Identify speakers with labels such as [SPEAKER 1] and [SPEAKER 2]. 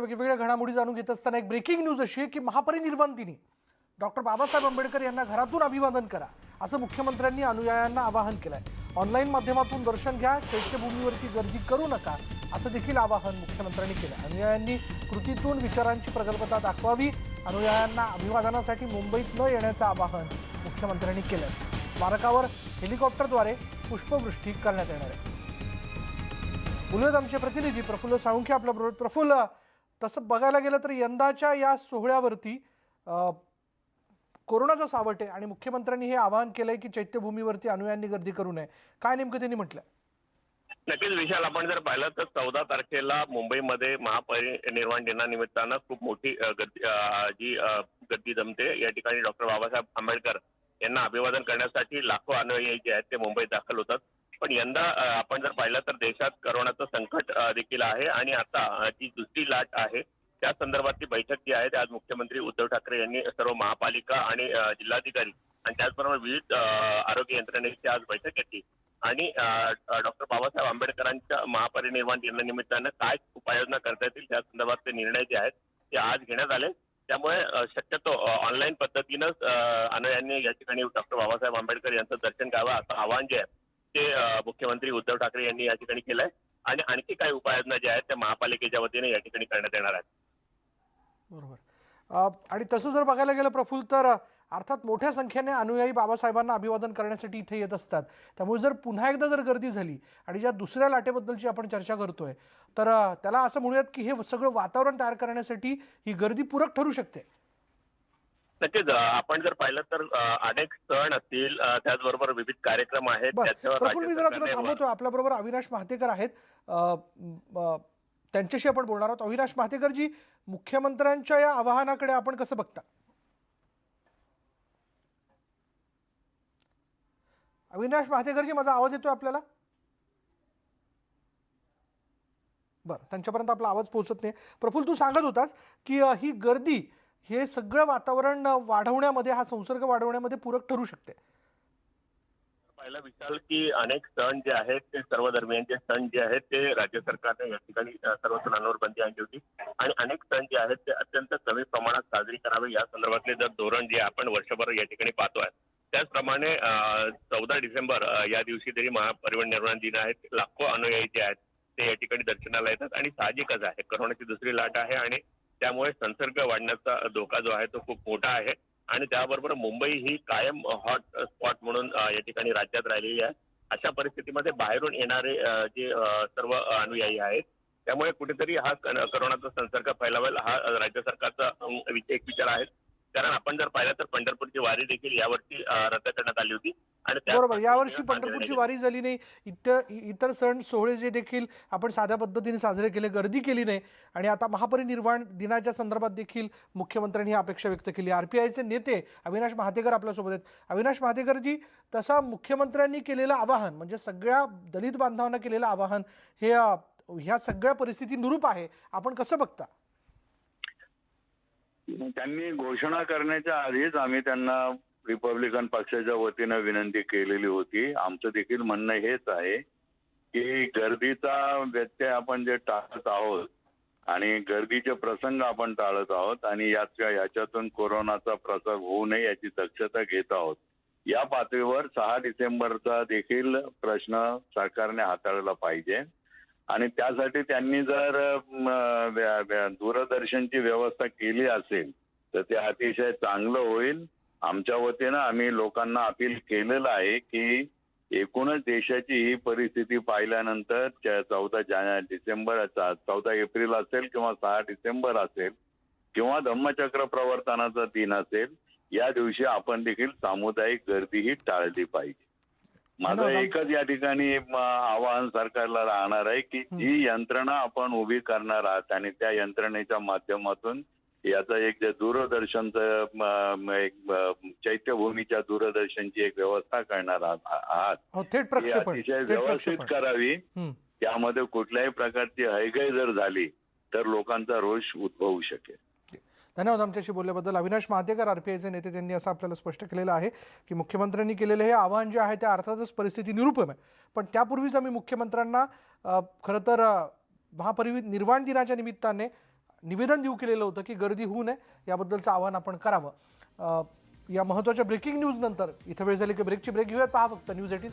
[SPEAKER 1] वेगवेगळ्या घडामोडी जाणून घेत असताना एक ब्रेकिंग न्यूज अशी आहे की महापरिनिर्वाण दिनी डॉक्टर बाबासाहेब आंबेडकर यांना घरातून अभिवादन करा असं मुख्यमंत्र्यांनी अनुयायांना आवाहन केलंय। ऑनलाईन माध्यमातून दर्शन घ्या, चैत्यभूमीवरती गर्दी करू नका असं देखील आवाहन मुख्यमंत्र्यांनी केलं। अनुयायांनी कृतीतून विचारांची प्रगल्भता दाखवावी, अनुयायांना अभिवादनासाठी मुंबईत न येण्याचं आवाहन मुख्यमंत्र्यांनी केलं। स्मारकावर हेलिकॉप्टरद्वारे पुष्पवृष्टी करण्यात येणार आहे। बोलूयात आमचे प्रतिनिधी प्रफुल्ल साळुंखे आपल्याबरोबर। प्रफुल्ल, तसं बघायला गेलं तर यंदाच्या या सोहळ्यावरती कोरोनाचा सावट आहे आणि मुख्यमंत्र्यांनी हे आवाहन केलंय की चैत्यभूमीवरती अनुयायांनी गर्दी करू नये। काय नेमकं त्यांनी म्हटलं?
[SPEAKER 2] नक्कीच विशाल, आपण जर पाहिलं तर 14 तारखेला मुंबईमध्ये महापरिनिर्वाण दिनानिमित्तानं खूप मोठी गर्दी जमते। या ठिकाणी डॉक्टर बाबासाहेब आंबेडकर यांना अभिवादन करण्यासाठी लाखो अनुयायी जे आहेत ते मुंबईत दाखल होतात। पण यंदा आपण जर पाहिलं तर देशात करोनाचं संकट देखील आहे आणि आता जी दुसरी लाट आहे त्या संदर्भातली बैठक जी आहे आज मुख्यमंत्री उद्धव ठाकरे यांनी सर्व महापालिका आणि जिल्हाधिकारी आणि त्याचबरोबर विविध आरोग्य यंत्रणेची आज बैठक घेतली आणि डॉक्टर बाबासाहेब आंबेडकरांच्या महापरिनिर्वाण दिनानिमित्तानं काय उपाययोजना करता येतील त्या संदर्भातले निर्णय जे आहेत ते आज घेण्यात आले। त्यामुळे शक्यतो ऑनलाईन पद्धतीनंच अनुयायांनी या ठिकाणी डॉक्टर बाबासाहेब आंबेडकर यांचं दर्शन घ्यावं असं आवाहन जे आहे ते मुख्यमंत्री उद्धव ठाकरे यांनी या ठिकाणी केलंय आणि आणखी काही उपाययोजना ज्या आहेत त्या महापालिकेच्या वतीने या ठिकाणी करण्यात येणार आहेत।
[SPEAKER 1] बरोबर। आणि तसं जर बघायला गेलं प्रफुल्ल तर अर्थात मोठ्या संख्येने अनुयायी बाबासाहेबांना अभिवादन करण्यासाठी इथे येत असतात। त्यामुळे जर पुन्हा एकदा जर गर्दी झाली आणि ज्या दुसऱ्या लाटेबद्दलची आपण चर्चा करतोय तर त्याला असं म्हणूयात की हे सगळं वातावरण तयार करण्यासाठी ही गर्दी पूरक ठरू शकते।
[SPEAKER 2] नक्कीच आपण जर पाहिलं तर अनेक सण असतील, त्याचबरोबर विविध कार्यक्रम आहेत।
[SPEAKER 1] प्रफुल्ल, मी जरा तुला थांबवतोय। आपल्याबरोबर अविनाश महातेकर आहेत, त्यांच्याशी आपण बोलणार आहोत। अविनाश महातेकरजी, मुख्यमंत्र्यांच्या या आवाहनाकडे आपण कसं बघता? अविनाश महातेकरजी, माझा आवाज येतोय आपल्याला? बरं, त्यांच्यापर्यंत आपला आवाज पोहोचत नाही। प्रफुल्ल, तू सांगत होतास की ही गर्दी हे सगळं वातावरण वाढवण्यामध्ये, हा संसर्ग वाढवण्यामध्ये पूरक ठरू शकते।
[SPEAKER 2] पाहिलं विशाल की अनेक सण जे आहेत ते सर्व दरम्यानचे सण जे आहेत ते राज्य सरकारने या ठिकाणी सर्व सणांवर बंदी आणली होती आणि अनेक सण जे आहेत ते अत्यंत कमी प्रमाणात साजरी करावे या संदर्भातले जर धोरण जे आपण वर्षभर या ठिकाणी पाहतोय त्याचप्रमाणे 14 डिसेंबर या दिवशी तरी महापरिनिर्वाण दिन आहे। लाखो अनुयायी जे आहेत ते या ठिकाणी दर्शनाला येतात आणि साहजिकच आहे करोनाची दुसरी लाट आहे आणि त्यामुळे संसर्ग वाढण्याचा धोका जो आहे तो खूप मोठा आहे आणि त्याबरोबर मुंबई ही कायम हॉट स्पॉट म्हणून या ठिकाणी राज्यात राहिलेली आहे। अशा परिस्थितीमध्ये बाहेरून येणारे जे सर्व अनुयायी आहेत त्यामुळे कुठेतरी हा करोनाचा संसर्ग फैलावेल हा राज्य सरकारचा एक विचार आहे। कारण आपण जर पाहिलं तर पंढरपूरची वारी देखील यावर्षी रद्द करण्यात आली होती आणि
[SPEAKER 1] बरोबर, यावर्षी पंढरपूरची वारी झाली नाही। इतर सण सोहळे जे देखील आपण साध्या पद्धतीने साजरे केले, गर्दी केली नाही आणि आता महापरिनिर्वाण दिनाच्या संदर्भात देखील मुख्यमंत्र्यांनी ही अपेक्षा व्यक्त केली। आरपीआयचे नेते अविनाश महातेकर आपल्यासोबत आहेत। अविनाश महातेकरजी, तसा मुख्यमंत्र्यांनी केलेलं आवाहन म्हणजे सगळ्या दलित बांधवांना केलेलं आवाहन हे ह्या सगळ्या परिस्थितीनुरूप आहे, आपण कसं बघता?
[SPEAKER 3] त्यांनी घोषणा करण्याच्या आधीच आम्ही त्यांना रिपब्लिकन पक्षाच्या वतीनं विनंती केलेली होती। आमचं देखील म्हणणं हेच आहे की गर्दीचा व्यत्यय आपण जे टाळत आहोत आणि गर्दीचे प्रसंग आपण टाळत आहोत आणि याच्यातून कोरोनाचा प्रसार होऊ नये याची दक्षता घेत आहोत। या पातळीवर 6 डिसेंबरचा देखील प्रश्न सरकारने हाताळला पाहिजे आणि त्यासाठी त्यांनी जर दूरदर्शनची व्यवस्था केली असेल तर ते अतिशय चांगलं होईल। आमच्या वतीनं आम्ही लोकांना अपील केलेलं आहे की एकूणच देशाची ही परिस्थिती पाहिल्यानंतर 14 एप्रिल असेल किंवा 6 डिसेंबर असेल किंवा धम्मचक्र प्रवर्तनाचा दिन असेल, या दिवशी आपण देखील सामुदायिक गर्दी ही टाळली पाहिजे। माझं एकच या ठिकाणी आवाहन सरकारला राहणार आहे की जी यंत्रणा आपण उभी करणार आहात आणि त्या यंत्रणेच्या माध्यमातून याचा एक जे दूरदर्शनचं एक चैत्यभूमीच्या दूरदर्शनची एक व्यवस्था करणार आहात ती अतिशय व्यवस्थित करावी। त्यामध्ये कुठल्याही प्रकारची हयगय जर झाली तर लोकांचा रोष उद्भवू शकेल।
[SPEAKER 1] धन्यवाद आमच्याशी बोलल्याबद्दल। अविनाश महातेकर, आरपीआयचे नेते, त्यांनी असं आपल्याला स्पष्ट केलेलं आहे की मुख्यमंत्र्यांनी केलेलं हे आवाहन जे आहे ते अर्थातच परिस्थिती निरूपम आहे, पण त्यापूर्वीच आम्ही मुख्यमंत्र्यांना खरं तर महापरिनिर्वाण दिनाच्या निमित्ताने निवेदन देऊ केलेलं होतं की गर्दी होऊ नये याबद्दलचं आवाहन आपण करावं. या महत्त्वाच्या ब्रेकिंग न्यूज नंतर इथं वेळ झाली की ब्रेकची ब्रेक घेऊयात. पहा फक्त न्यूज 18.